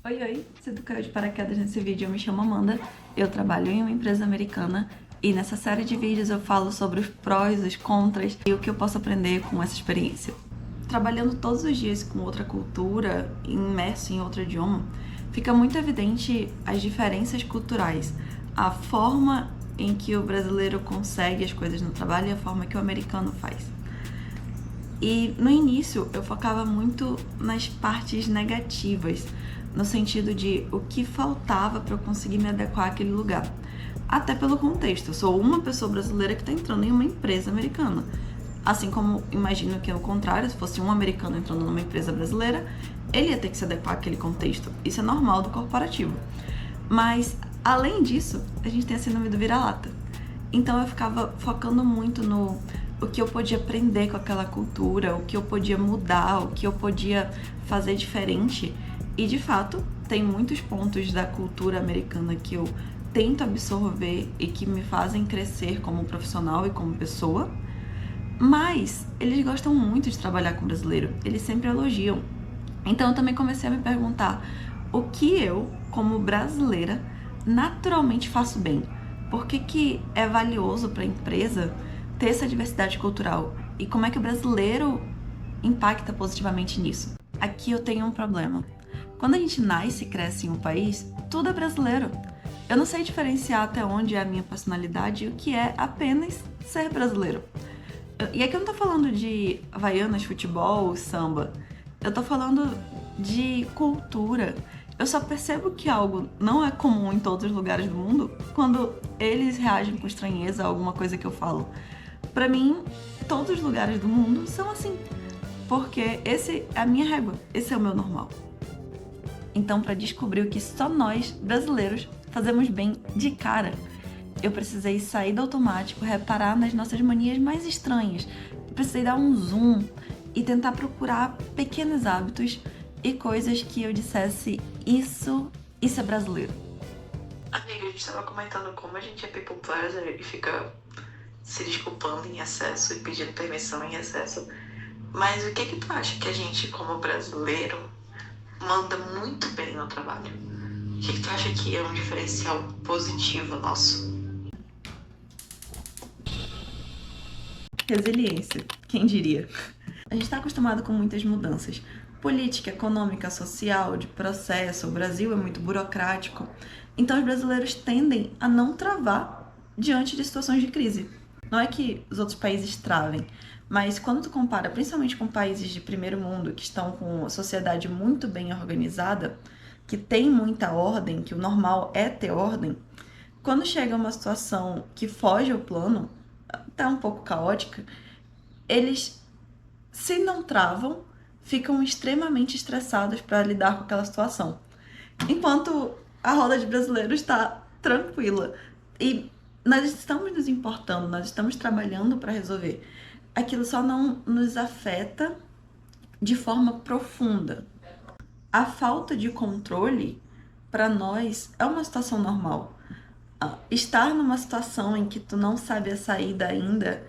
Oi, se tu caiu de paraquedas nesse vídeo, eu me chamo Amanda, eu trabalho em uma empresa americana e nessa série de vídeos eu falo sobre os prós, os contras e o que eu posso aprender com essa experiência. Trabalhando todos os dias com outra cultura, imerso em outro idioma, fica muito evidente as diferenças culturais, a forma em que o brasileiro consegue as coisas no trabalho e a forma que o americano faz. E no início eu focava muito nas partes negativas, no sentido de o que faltava para eu conseguir me adequar àquele lugar. Até pelo contexto, eu sou uma pessoa brasileira que está entrando em uma empresa americana. Assim como imagino que é o contrário, se fosse um americano entrando numa empresa brasileira, ele ia ter que se adequar àquele contexto. Isso é normal do corporativo. Mas, além disso, a gente tem a síndrome do vira-lata. Então eu ficava focando muito no o que eu podia aprender com aquela cultura, o que eu podia mudar, o que eu podia fazer diferente. E de fato, tem muitos pontos da cultura americana que eu tento absorver e que me fazem crescer como profissional e como pessoa. Mas eles gostam muito de trabalhar com brasileiro, eles sempre elogiam. Então eu também comecei a me perguntar o que eu, como brasileira, naturalmente faço bem. Por que é valioso para a empresa ter essa diversidade cultural? E como é que o brasileiro impacta positivamente nisso? Aqui eu tenho um problema. Quando a gente nasce e cresce em um país, tudo é brasileiro. Eu não sei diferenciar até onde é a minha personalidade e o que é apenas ser brasileiro. E aqui eu não tô falando de Havaianas, futebol, samba. Eu tô falando de cultura. Eu só percebo que algo não é comum em todos os lugares do mundo quando eles reagem com estranheza a alguma coisa que eu falo. Pra mim, todos os lugares do mundo são assim. Porque esse é a minha régua, esse é o meu normal. Então, para descobrir o que só nós, brasileiros, fazemos bem de cara, eu precisei sair do automático, reparar nas nossas manias mais estranhas. Eu precisei dar um zoom e tentar procurar pequenos hábitos e coisas que eu dissesse, isso é brasileiro. Amiga, a gente tava comentando como a gente é people pleaser e fica se desculpando em excesso e pedindo permissão em excesso. Mas o que tu acha que a gente, como brasileiro, manda muito bem no trabalho? O que tu acha que é um diferencial positivo nosso? Resiliência, quem diria? A gente está acostumado com muitas mudanças. Política, econômica, social, de processo, o Brasil é muito burocrático. Então os brasileiros tendem a não travar diante de situações de crise. Não é que os outros países travem, mas quando tu compara, principalmente com países de primeiro mundo, que estão com a sociedade muito bem organizada, que tem muita ordem, que o normal é ter ordem, quando chega uma situação que foge ao plano, até um pouco caótica, eles, se não travam, ficam extremamente estressados para lidar com aquela situação. Enquanto a roda de brasileiros está tranquila. E nós estamos nos importando, nós estamos trabalhando para resolver. Aquilo só não nos afeta de forma profunda. A falta de controle, para nós, é uma situação normal. Estar numa situação em que tu não sabe a saída ainda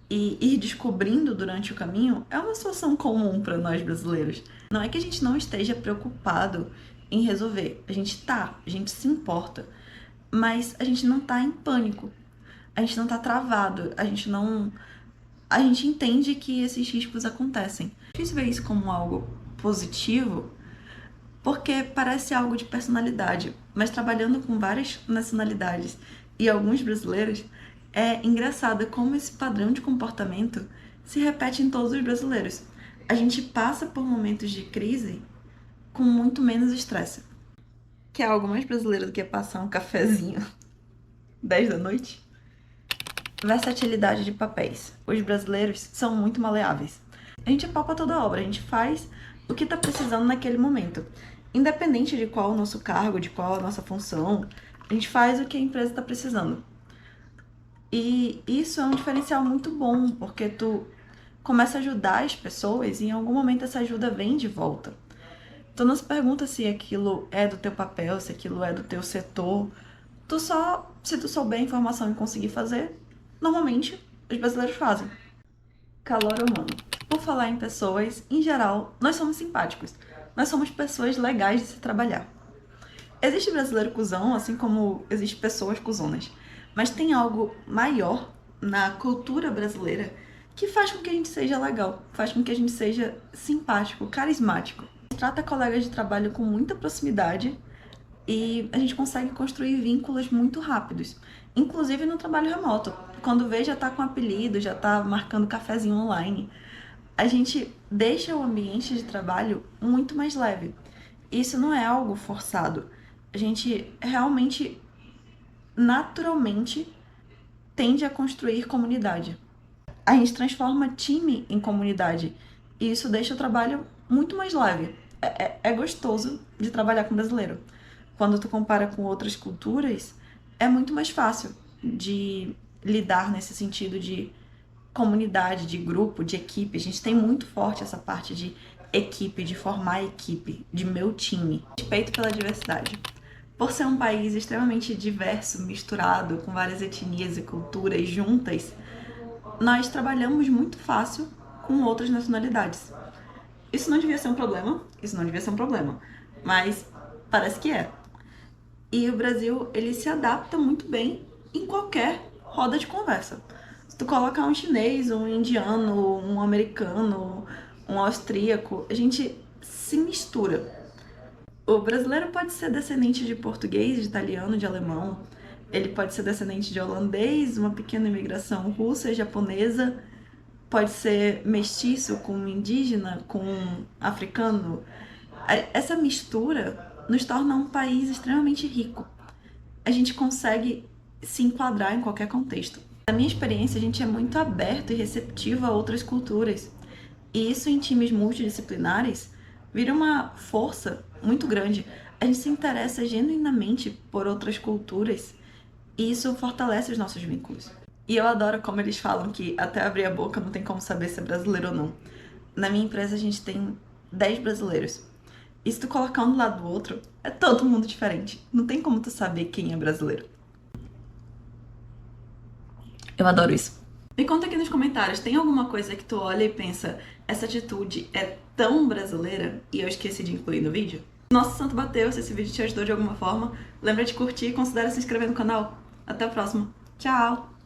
e ir descobrindo durante o caminho é uma situação comum para nós brasileiros. Não é que a gente não esteja preocupado em resolver. A gente se importa, mas a gente não tá em pânico. A gente não tá travado, a gente entende que esses riscos acontecem. É difícil ver isso como algo positivo, porque parece algo de personalidade, mas trabalhando com várias nacionalidades e alguns brasileiros, é engraçado como esse padrão de comportamento se repete em todos os brasileiros. A gente passa por momentos de crise com muito menos estresse. Que é algo mais brasileiro do que passar um cafezinho 10 da noite? Versatilidade de papéis. Os brasileiros são muito maleáveis. A gente palpa toda a obra, a gente faz o que está precisando naquele momento. Independente de qual o nosso cargo, de qual a nossa função, a gente faz o que a empresa está precisando. E isso é um diferencial muito bom, porque tu começa a ajudar as pessoas e em algum momento essa ajuda vem de volta. Tu não se pergunta se aquilo é do teu papel, se aquilo é do teu setor. Se tu souber a informação e conseguir fazer, normalmente os brasileiros fazem. Calor humano. Por falar em pessoas, em geral, nós somos simpáticos. nós somos pessoas legais de se trabalhar. Existe brasileiro cuzão, assim como existe pessoas cuzonas, mas tem algo maior na cultura brasileira que faz com que a gente seja legal, faz com que a gente seja simpático, carismático. Trata colegas de trabalho com muita proximidade e a gente consegue construir vínculos muito rápidos, inclusive no trabalho remoto. Quando vê, já tá com apelido, já tá marcando cafezinho online. A gente deixa o ambiente de trabalho muito mais leve. Isso não é algo forçado. A gente realmente, naturalmente, tende a construir comunidade. A gente transforma time em comunidade e isso deixa o trabalho muito mais leve. É gostoso de trabalhar com brasileiro. Quando tu compara com outras culturas, é muito mais fácil de lidar nesse sentido de comunidade, de grupo, de equipe. A gente tem muito forte essa parte de equipe, de formar equipe, de meu time. Respeito pela diversidade. Por ser um país extremamente diverso, misturado, com várias etnias e culturas juntas, nós trabalhamos muito fácil com outras nacionalidades. Isso não devia ser um problema, mas parece que é. E o Brasil, ele se adapta muito bem em qualquer roda de conversa. Se tu colocar um chinês, um indiano, um americano, um austríaco, a gente se mistura. O brasileiro pode ser descendente de português, de italiano, de alemão. Ele pode ser descendente de holandês, uma pequena imigração russa, japonesa. Pode ser mestiço com indígena, com africano. Essa mistura nos torna um país extremamente rico. A gente consegue se enquadrar em qualquer contexto. Na minha experiência, a gente é muito aberto e receptivo a outras culturas. E isso em times multidisciplinares vira uma força muito grande. A gente se interessa genuinamente por outras culturas e isso fortalece os nossos vínculos. E eu adoro como eles falam que até abrir a boca não tem como saber se é brasileiro ou não. Na minha empresa a gente tem 10 brasileiros. E se tu colocar um do lado do outro, é todo mundo diferente. Não tem como tu saber quem é brasileiro. Eu adoro isso. Me conta aqui nos comentários, tem alguma coisa que tu olha e pensa, essa atitude é tão brasileira e eu esqueci de incluir no vídeo? Nosso santo bateu, se esse vídeo te ajudou de alguma forma, lembra de curtir e considera se inscrever no canal. Até a próxima. Tchau!